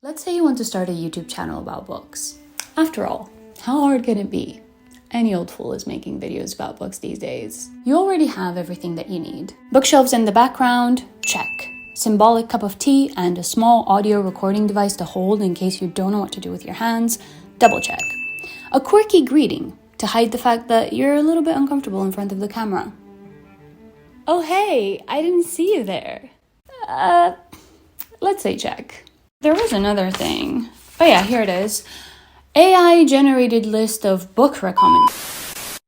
Let's say you want to start a YouTube channel about books. After all, how hard can it be? Any old fool is making videos about books these days. You already have everything that you need. Bookshelves in the background? Check. Symbolic cup of tea and a small audio recording device to hold in case you don't know what to do with your hands? Double check. A quirky greeting to hide the fact that you're a little bit uncomfortable in front of the camera. Oh hey, I didn't see you there. Let's say check. There was another thing. Oh yeah, here it is. AI generated list of book recommendations.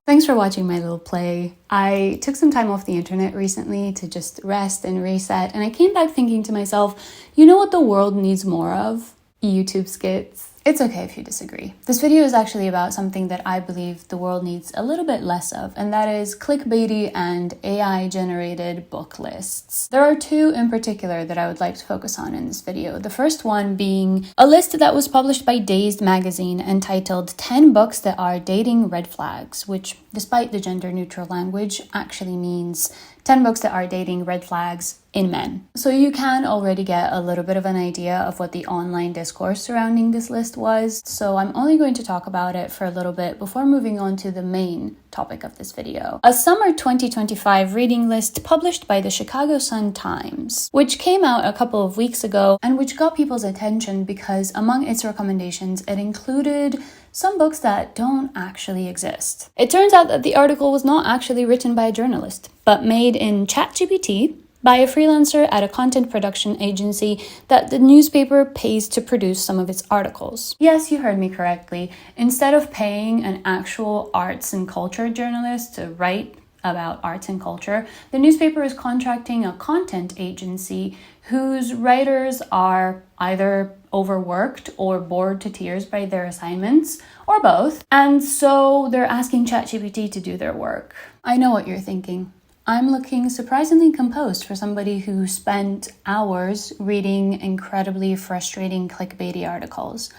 Thanks for watching my little play. I took some time off the internet recently to just rest and reset, and I came back thinking to myself, you know what the world needs more of? YouTube skits. It's okay if you disagree. This video is actually about something that I believe the world needs a little bit less of, and that is clickbaity and AI-generated book lists. There are two in particular that I would like to focus on in this video. The first one being a list that was published by Dazed magazine entitled 10 books that are dating red flags, which, despite the gender-neutral language, actually means 10 books that are dating red flags in men. So you can already get a little bit of an idea of what the online discourse surrounding this list was. So I'm only going to talk about it for a little bit before moving on to the main topic of this video. A summer 2025 reading list published by the Chicago Sun-Times, which came out a couple of weeks ago and which got people's attention because among its recommendations, it included some books that don't actually exist. It turns out that the article was not actually written by a journalist, but made in ChatGPT by a freelancer at a content production agency that the newspaper pays to produce some of its articles. Yes, you heard me correctly. Instead of paying an actual arts and culture journalist to write about arts and culture, the newspaper is contracting a content agency whose writers are either overworked or bored to tears by their assignments, or both. And so they're asking ChatGPT to do their work. I know what you're thinking. I'm looking surprisingly composed for somebody who spent hours reading incredibly frustrating clickbaity articles.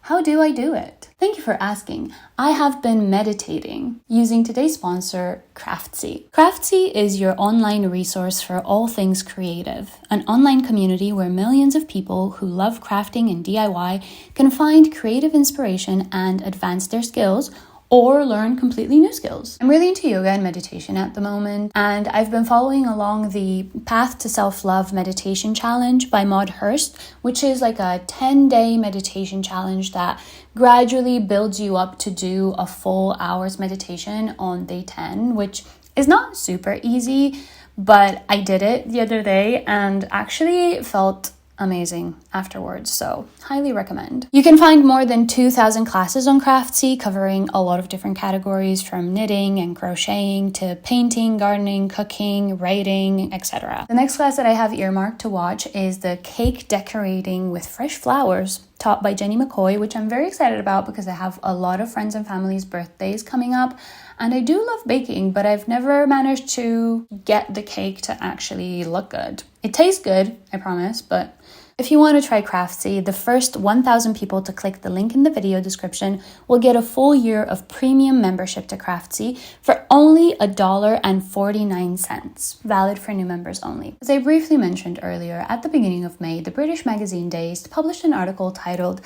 How do I do it? Thank you for asking. I have been meditating using today's sponsor, Craftsy. Craftsy is your online resource for all things creative, an online community where millions of people who love crafting and DIY can find creative inspiration and advance their skills or learn completely new skills. I'm really into yoga and meditation at the moment, and I've been following along the Path to Self-Love Meditation Challenge by Maud Hurst, which is like a 10-day meditation challenge that gradually builds you up to do a full hour's meditation on day 10, which is not super easy, but I did it the other day and actually felt amazing afterwards, so highly recommend. You can find more than 2,000 classes on Craftsy covering a lot of different categories from knitting and crocheting to painting, gardening, cooking, writing, etc. The next class that I have earmarked to watch is the cake decorating with fresh flowers taught by Jenny McCoy, which I'm very excited about because I have a lot of friends and family's birthdays coming up. And I do love baking, but I've never managed to get the cake to actually look good. It tastes good, I promise, but if you want to try Craftsy, the first 1,000 people to click the link in the video description will get a full year of premium membership to Craftsy for only $1.49, valid for new members only. As I briefly mentioned earlier, at the beginning of May, the British magazine Dazed published an article titled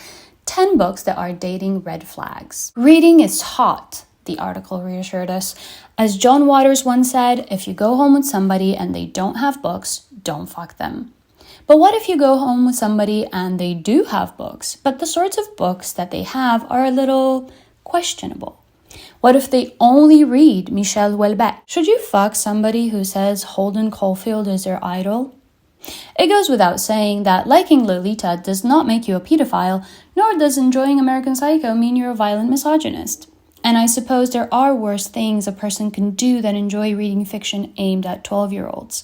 10 Books That Are Dating Red Flags. Reading is hot, the article reassured us. As John Waters once said, if you go home with somebody and they don't have books, don't fuck them. But what if you go home with somebody and they do have books, but the sorts of books that they have are a little questionable? What if they only read Michel Houellebecq? Should you fuck somebody who says Holden Caulfield is their idol? It goes without saying that liking Lolita does not make you a pedophile, nor does enjoying American Psycho mean you're a violent misogynist. And I suppose there are worse things a person can do than enjoy reading fiction aimed at 12-year-olds.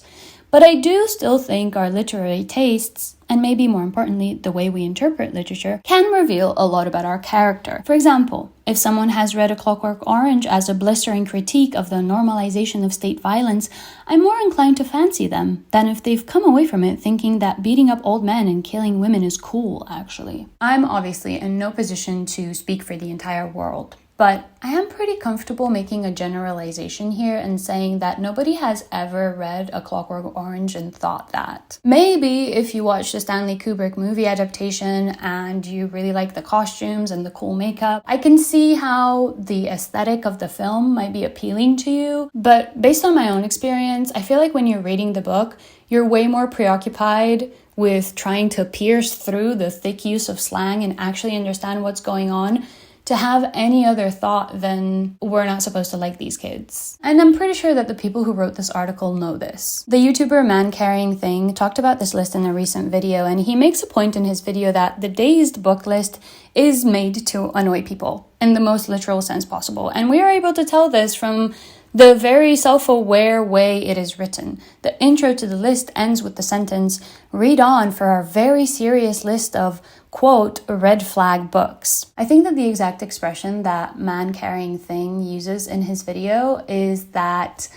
But I do still think our literary tastes, and maybe more importantly, the way we interpret literature, can reveal a lot about our character. For example, if someone has read A Clockwork Orange as a blistering critique of the normalization of state violence, I'm more inclined to fancy them than if they've come away from it thinking that beating up old men and killing women is cool, actually. I'm obviously in no position to speak for the entire world. But I am pretty comfortable making a generalization here and saying that nobody has ever read A Clockwork Orange and thought that. Maybe if you watch the Stanley Kubrick movie adaptation and you really like the costumes and the cool makeup, I can see how the aesthetic of the film might be appealing to you. But based on my own experience, I feel like when you're reading the book, you're way more preoccupied with trying to pierce through the thick use of slang and actually understand what's going on to have any other thought than we're not supposed to like these kids. And I'm pretty sure that the people who wrote this article know this. The YouTuber Man Carrying Thing talked about this list in a recent video, and he makes a point in his video that the dazed book list is made to annoy people in the most literal sense possible. And we are able to tell this from the very self-aware way it is written. The intro to the list ends with the sentence, "Read on for our very serious list of, quote, red flag books." I think that the exact expression that Man Carrying Thing uses in his video is that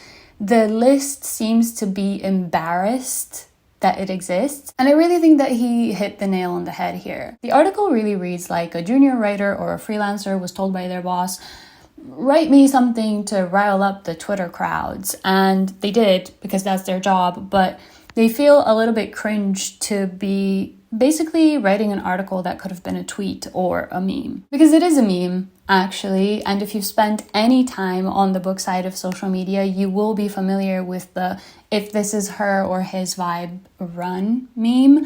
the list seems to be embarrassed that it exists. And I really think that he hit the nail on the head here. The article really reads like a junior writer or a freelancer was told by their boss, "Write me something to rile up the Twitter crowds." And they did, because that's their job, but they feel a little bit cringe to be basically writing an article that could have been a tweet or a meme. Because it is a meme, actually, and if you've spent any time on the book side of social media, you will be familiar with the "if this is her or his vibe, run" meme,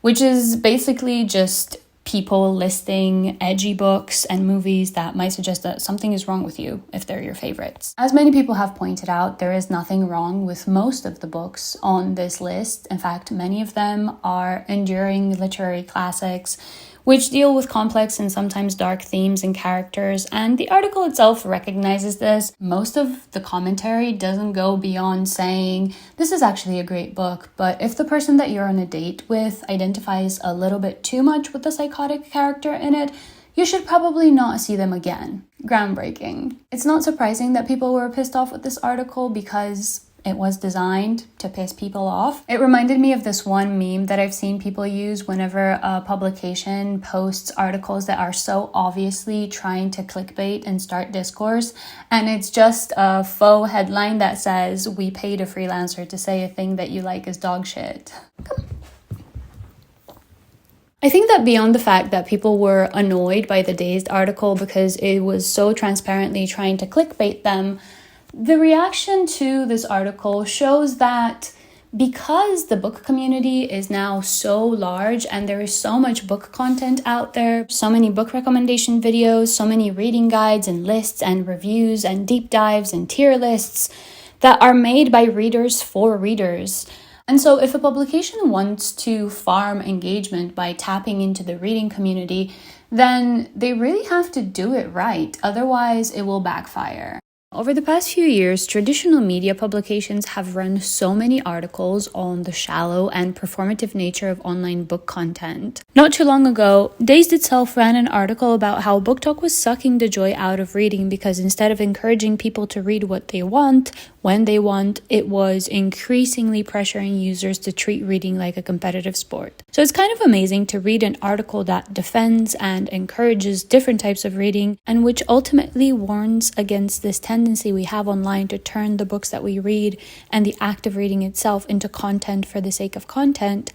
which is basically just people listing edgy books and movies that might suggest that something is wrong with you if they're your favorites. As many people have pointed out, there is nothing wrong with most of the books on this list. In fact, many of them are enduring literary classics, which deal with complex and sometimes dark themes and characters, and the article itself recognizes this. Most of the commentary doesn't go beyond saying, this is actually a great book, but if the person that you're on a date with identifies a little bit too much with the psychotic character in it, you should probably not see them again. Groundbreaking. It's not surprising that people were pissed off with this article because it was designed to piss people off. It reminded me of this one meme that I've seen people use whenever a publication posts articles that are so obviously trying to clickbait and start discourse. And it's just a faux headline that says, "We paid a freelancer to say a thing that you like is dog shit." I think that beyond the fact that people were annoyed by the Dazed article because it was so transparently trying to clickbait them, the reaction to this article shows that because the book community is now so large and there is so much book content out there, so many book recommendation videos, so many reading guides and lists and reviews and deep dives and tier lists that are made by readers for readers. And so if a publication wants to farm engagement by tapping into the reading community, then they really have to do it right. Otherwise, it will backfire. Over the past few years, traditional media publications have run so many articles on the shallow and performative nature of online book content. Not too long ago, Dazed itself ran an article about how BookTok was sucking the joy out of reading because instead of encouraging people to read what they want, when they want, it was increasingly pressuring users to treat reading like a competitive sport. So it's kind of amazing to read an article that defends and encourages different types of reading and which ultimately warns against this tendency we have online to turn the books that we read and the act of reading itself into content for the sake of content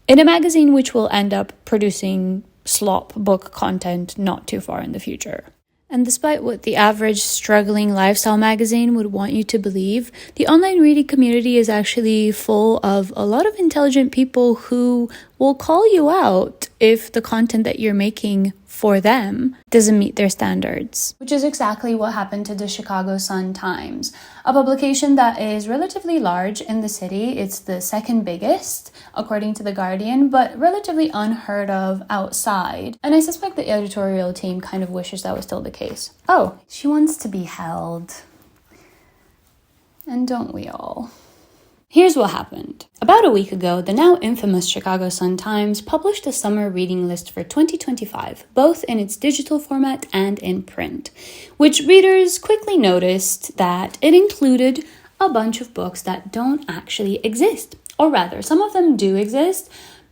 in a magazine which will end up producing SLOP book content not too far in the future. And despite what the average struggling lifestyle magazine would want you to believe, the online reading community is actually full of a lot of intelligent people who will call you out if the content that you're making for them doesn't meet their standards. Which is exactly what happened to the Chicago Sun-Times, a publication that is relatively large in the city. It's the second biggest, according to The Guardian, but relatively unheard of outside. And I suspect the editorial team kind of wishes that was still the case. Oh, she wants to be held. And don't we all? Here's what happened. About a week ago, the now infamous Chicago Sun-Times published a summer reading list for 2025, both in its digital format and in print, which readers quickly noticed that it included a bunch of books that don't actually exist. Or rather, some of them do exist,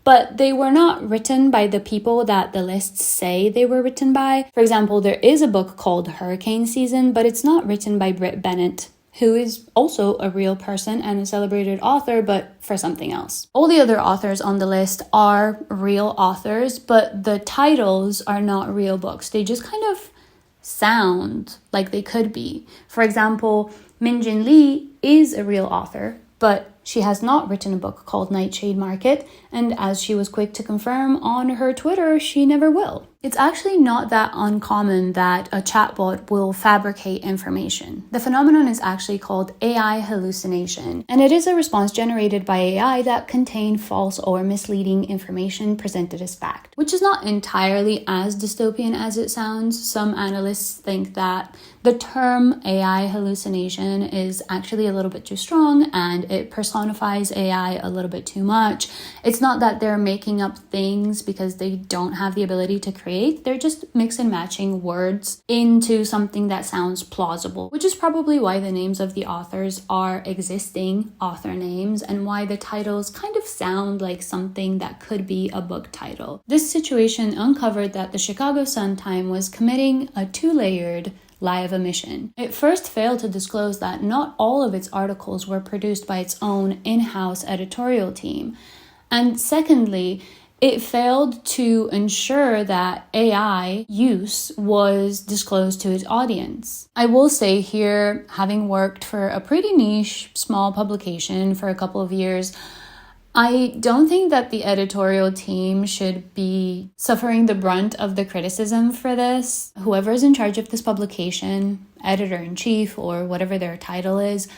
but they were not written by the people that the lists say they were written by. For example, there is a book called Hurricane Season, but it's not written by Britt Bennett, who is also a real person and a celebrated author, but for something else. All the other authors on the list are real authors, but the titles are not real books. They just kind of sound like they could be. For example, Min-Jin Lee is a real author, but she has not written a book called Nightshade Market, and as she was quick to confirm on her Twitter, she never will. It's actually not that uncommon that a chatbot will fabricate information. The phenomenon is actually called AI hallucination, and it is a response generated by AI that contain false or misleading information presented as fact, which is not entirely as dystopian as it sounds. Some analysts think that the term AI hallucination is actually a little bit too strong and it personifies AI a little bit too much. It's not that they're making up things because they don't have the ability to create. They're just mix and matching words into something that sounds plausible, which is probably why the names of the authors are existing author names and why the titles kind of sound like something that could be a book title. This situation uncovered that the Chicago Sun-Times was committing a two-layered lie of omission. It first failed to disclose that not all of its articles were produced by its own in-house editorial team. And secondly, it failed to ensure that AI use was disclosed to its audience. I will say here, having worked for a pretty niche, small publication for a couple of years, I don't think that the editorial team should be suffering the brunt of the criticism for this. Whoever is in charge of this publication, editor-in-chief or whatever their title is,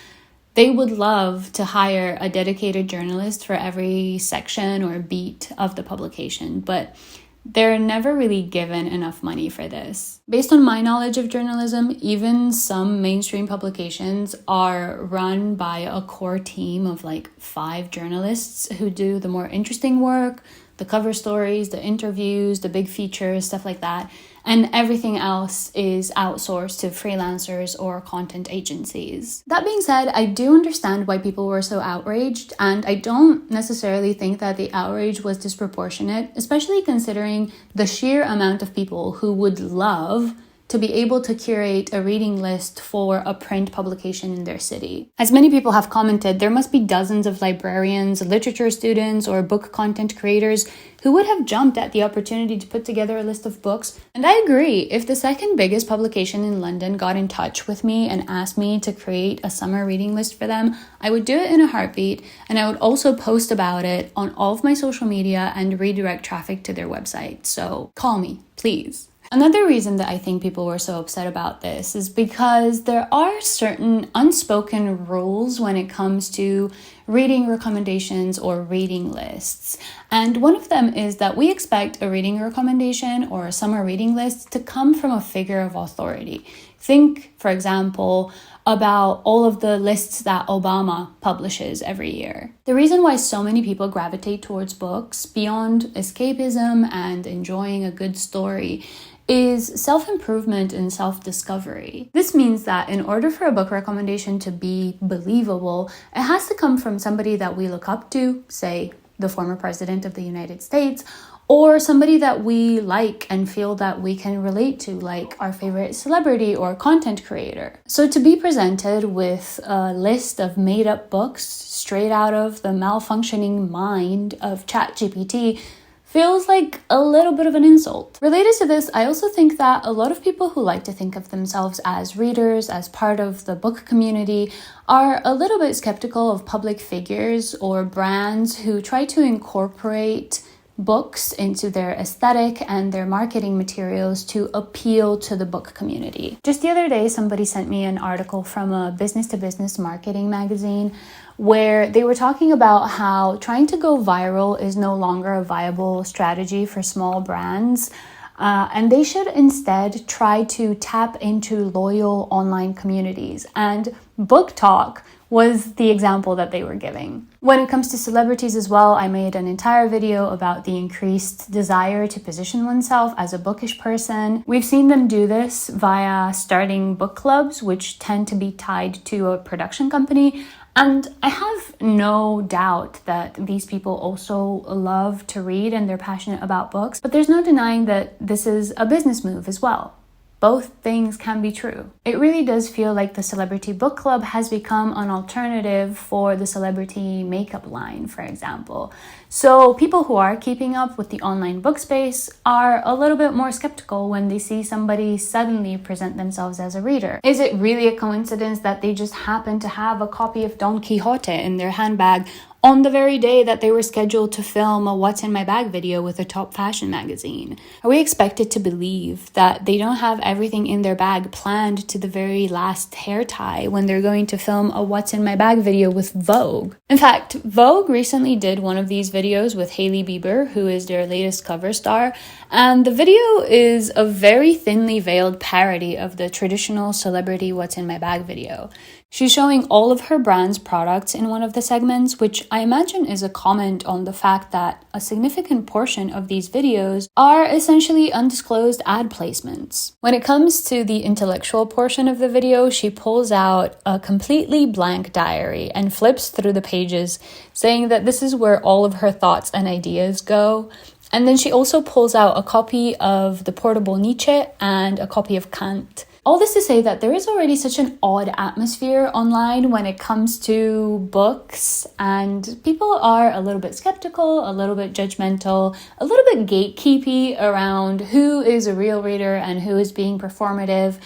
they would love to hire a dedicated journalist for every section or beat of the publication, but they're never really given enough money for this. Based on my knowledge of journalism, even some mainstream publications are run by a core team of like 5 journalists who do the more interesting work, the cover stories, the interviews, the big features, stuff like that. And everything else is outsourced to freelancers or content agencies. That being said, I do understand why people were so outraged, and I don't necessarily think that the outrage was disproportionate, especially considering the sheer amount of people who would love to be able to curate a reading list for a print publication in their city. As many people have commented, there must be dozens of librarians, literature students, or book content creators who would have jumped at the opportunity to put together a list of books. And I agree, if the second biggest publication in London got in touch with me and asked me to create a summer reading list for them, I would do it in a heartbeat, and I would also post about it on all of my social media and redirect traffic to their website. So call me, please. Another reason that I think people were so upset about this is because there are certain unspoken rules when it comes to reading recommendations or reading lists. And one of them is that we expect a reading recommendation or a summer reading list to come from a figure of authority. Think, for example, about all of the lists that Obama publishes every year. The reason why so many people gravitate towards books beyond escapism and enjoying a good story is self-improvement and self-discovery. This means that in order for a book recommendation to be believable, it has to come from somebody that we look up to, say, the former president of the United States, or somebody that we like and feel that we can relate to, like our favorite celebrity or content creator. So to be presented with a list of made-up books straight out of the malfunctioning mind of ChatGPT feels like a little bit of an insult. Related to this, I also think that a lot of people who like to think of themselves as readers, as part of the book community, are a little bit skeptical of public figures or brands who try to incorporate books into their aesthetic and their marketing materials to appeal to the book community. Just the other day, somebody sent me an article from a business-to-business marketing magazine where they were talking about how trying to go viral is no longer a viable strategy for small brands. And they should instead try to tap into loyal online communities. And BookTok was the example that they were giving. When it comes to celebrities as well, I made an entire video about the increased desire to position oneself as a bookish person. We've seen them do this via starting book clubs, which tend to be tied to a production company, And I have no doubt that these people also love to read and they're passionate about books, but there's no denying that this is a business move as well. Both things can be true. It really does feel like the celebrity book club has become an alternative for the celebrity makeup line, for example. So people who are keeping up with the online book space are a little bit more skeptical when they see somebody suddenly present themselves as a reader. Is it really a coincidence that they just happen to have a copy of Don Quixote in their handbag on the very day that they were scheduled to film a What's in My Bag video with a top fashion magazine? Are we expected to believe that they don't have everything in their bag planned to the very last hair tie when they're going to film a What's in My Bag video with Vogue? In fact, Vogue recently did one of these videos with Hailey Bieber, who is their latest cover star, and the video is a very thinly veiled parody of the traditional celebrity What's in My Bag video. She's showing all of her brand's products in one of the segments, which I imagine is a comment on the fact that a significant portion of these videos are essentially undisclosed ad placements. When it comes to the intellectual portion of the video, she pulls out a completely blank diary and flips through the pages, saying that this is where all of her thoughts and ideas go. And then she also pulls out a copy of the Portable Nietzsche and a copy of Kant. All this to say that there is already such an odd atmosphere online when it comes to books, and people are a little bit skeptical, a little bit judgmental, a little bit gatekeepy around who is a real reader and who is being performative,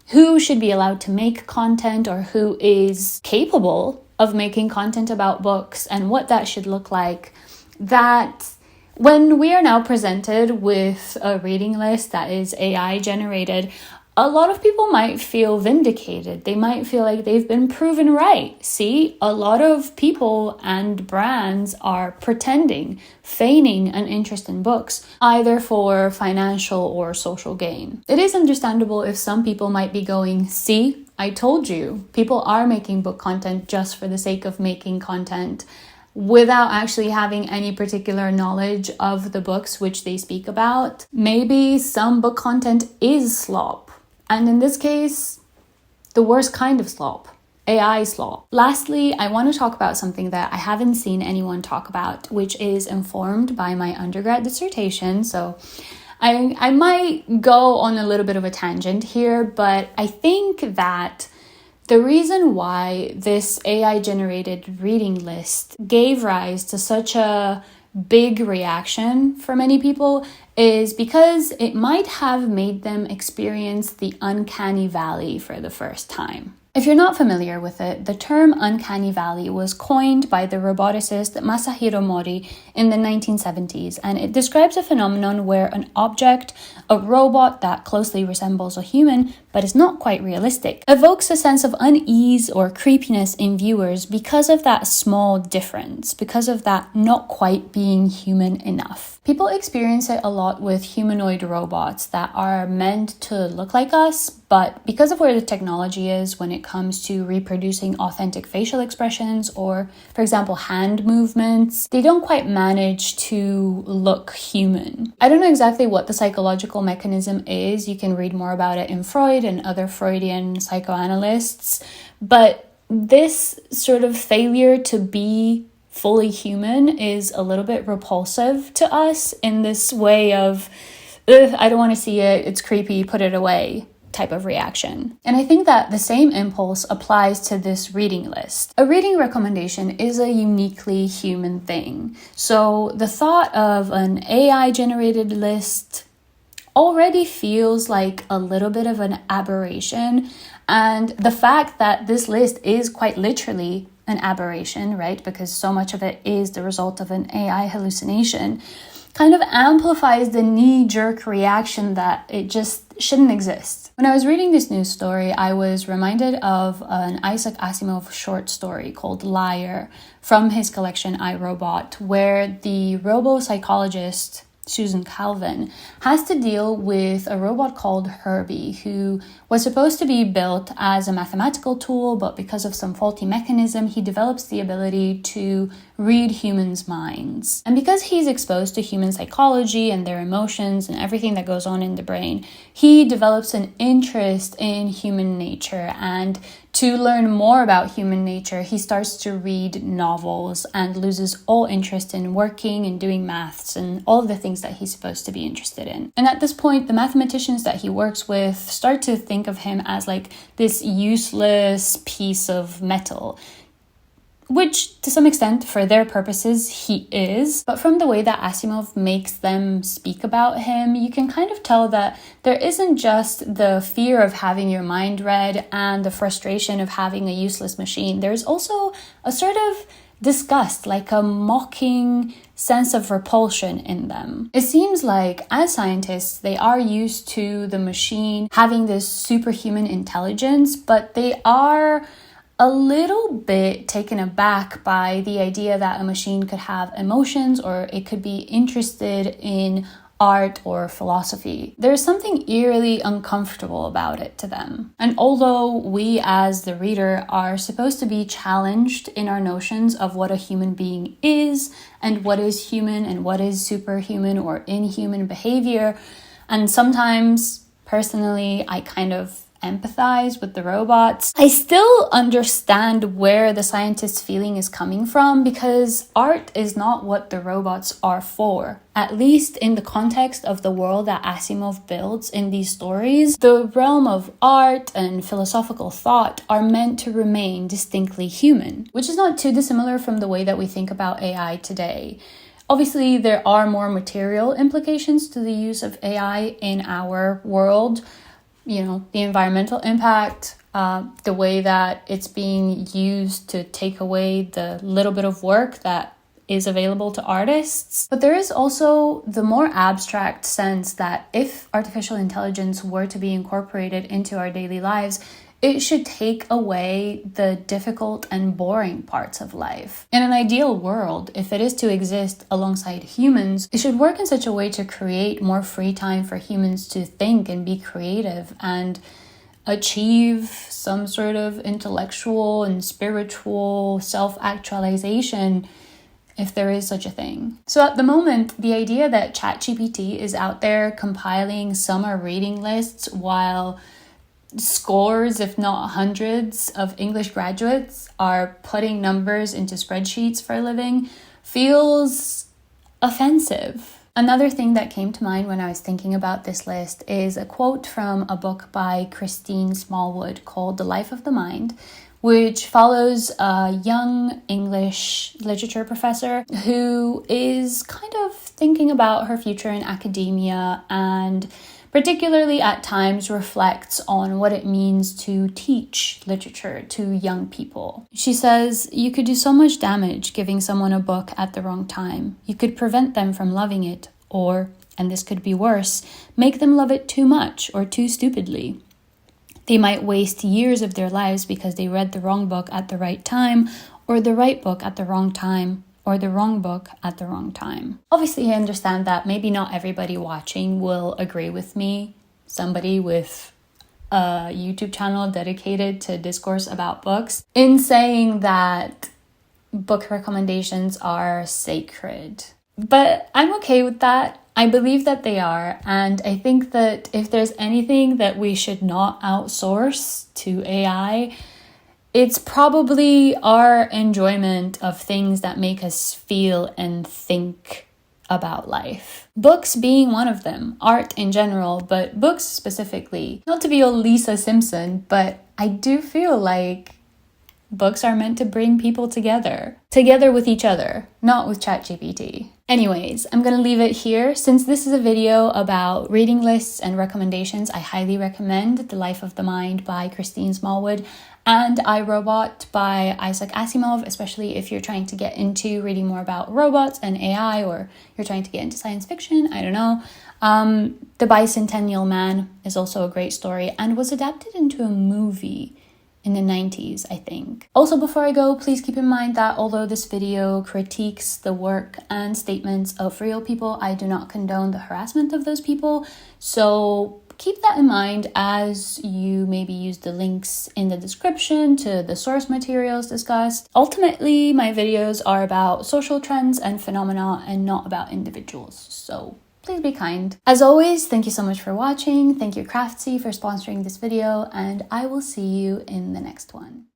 who should be allowed to make content or who is capable of making content about books and what that should look like. That when we are now presented with a reading list that is AI generated, a lot of people might feel vindicated. They might feel like they've been proven right. See, a lot of people and brands are pretending, feigning an interest in books, either for financial or social gain. It is understandable if some people might be going, see, I told you, people are making book content just for the sake of making content, without actually having any particular knowledge of the books which they speak about. Maybe some book content is slop. And in this case, the worst kind of slop, AI slop. Lastly, I want to talk about something that I haven't seen anyone talk about, which is informed by my undergrad dissertation. So I might go on a little bit of a tangent here, but I think that the reason why this AI-generated reading list gave rise to such a big reaction for many people is because it might have made them experience the uncanny valley for the first time. If you're not familiar with it, the term uncanny valley was coined by the roboticist Masahiro Mori in the 1970s, and it describes a phenomenon where an object, a robot that closely resembles a human but is not quite realistic, evokes a sense of unease or creepiness in viewers because of that small difference, because of that not quite being human enough. People experience it a lot with humanoid robots that are meant to look like us, but because of where the technology is when it comes to reproducing authentic facial expressions or, for example, hand movements, they don't quite manage to look human. I don't know exactly what the psychological mechanism is. You can read more about it in Freud and other Freudian psychoanalysts, but this sort of failure to be fully human is a little bit repulsive to us in this way of, I don't want to see it, it's creepy, put it away type of reaction. And I think that the same impulse applies to this reading list. A reading recommendation is a uniquely human thing. So the thought of an AI-generated list already feels like a little bit of an aberration. And the fact that this list is quite literally an aberration, right? Because so much of it is the result of an AI hallucination, kind of amplifies the knee-jerk reaction that it just shouldn't exist. When I was reading this news story, I was reminded of an Isaac Asimov short story called Liar from his collection I, Robot, where the robo-psychologist Susan Calvin has to deal with a robot called Herbie, who was supposed to be built as a mathematical tool, but because of some faulty mechanism, he develops the ability to read humans' minds. And because he's exposed to human psychology and their emotions and everything that goes on in the brain, he develops an interest in human nature. And to learn more about human nature, he starts to read novels and loses all interest in working and doing maths and all of the things that he's supposed to be interested in. And at this point, the mathematicians that he works with start to think of him as like this useless piece of metal, which to some extent, for their purposes, he is. But from the way that Asimov makes them speak about him, you can kind of tell that there isn't just the fear of having your mind read and the frustration of having a useless machine. There's also a sort of disgust, like a mocking sense of repulsion in them. It seems like as scientists, they are used to the machine having this superhuman intelligence, but they are a little bit taken aback by the idea that a machine could have emotions or it could be interested in art or philosophy. There's something eerily uncomfortable about it to them. And although we as the reader are supposed to be challenged in our notions of what a human being is and what is human and what is superhuman or inhuman behavior, and sometimes personally I kind of empathize with the robots, I still understand where the scientist's feeling is coming from, because art is not what the robots are for. At least in the context of the world that Asimov builds in these stories, the realm of art and philosophical thought are meant to remain distinctly human, which is not too dissimilar from the way that we think about AI today. Obviously, there are more material implications to the use of AI in our world. You know, the environmental impact, the way that it's being used to take away the little bit of work that is available to artists. But there is also the more abstract sense that if artificial intelligence were to be incorporated into our daily lives, it should take away the difficult and boring parts of life. In an ideal world, if it is to exist alongside humans, it should work in such a way to create more free time for humans to think and be creative and achieve some sort of intellectual and spiritual self-actualization, if there is such a thing. So at the moment, the idea that ChatGPT is out there compiling summer reading lists while scores, if not hundreds, of English graduates are putting numbers into spreadsheets for a living feels offensive. Another thing that came to mind when I was thinking about this list is a quote from a book by Christine Smallwood called The Life of the Mind, which follows a young English literature professor who is kind of thinking about her future in academia and particularly at times reflects on what it means to teach literature to young people. She says, "You could do so much damage giving someone a book at the wrong time. You could prevent them from loving it, or, and this could be worse, make them love it too much or too stupidly. They might waste years of their lives because they read the wrong book at the right time, or the right book at the wrong time, or the wrong book at the wrong time." Obviously, I understand that maybe not everybody watching will agree with me. Somebody with a YouTube channel dedicated to discourse about books, in saying that book recommendations are sacred. But I'm okay with that. I believe that they are, and I think that if there's anything that we should not outsource to AI, it's probably our enjoyment of things that make us feel and think about life. Books being one of them, art in general, but books specifically. Not to be all Lisa Simpson, but I do feel like books are meant to bring people together with each other, not with ChatGPT. Anyways, I'm gonna leave it here. Since this is a video about reading lists and recommendations, I highly recommend The Life of the Mind by Christine Smallwood and I, Robot by Isaac Asimov, especially if you're trying to get into reading more about robots and AI, or you're trying to get into science fiction, I don't know. The Bicentennial Man is also a great story and was adapted into a movie in the 90s, I think. Also, before I go, please keep in mind that although this video critiques the work and statements of real people, I do not condone the harassment of those people. So keep that in mind as you maybe use the links in the description to the source materials discussed. Ultimately, my videos are about social trends and phenomena and not about individuals, so please be kind. As always, thank you so much for watching. Thank you Craftsy for sponsoring this video, and I will see you in the next one.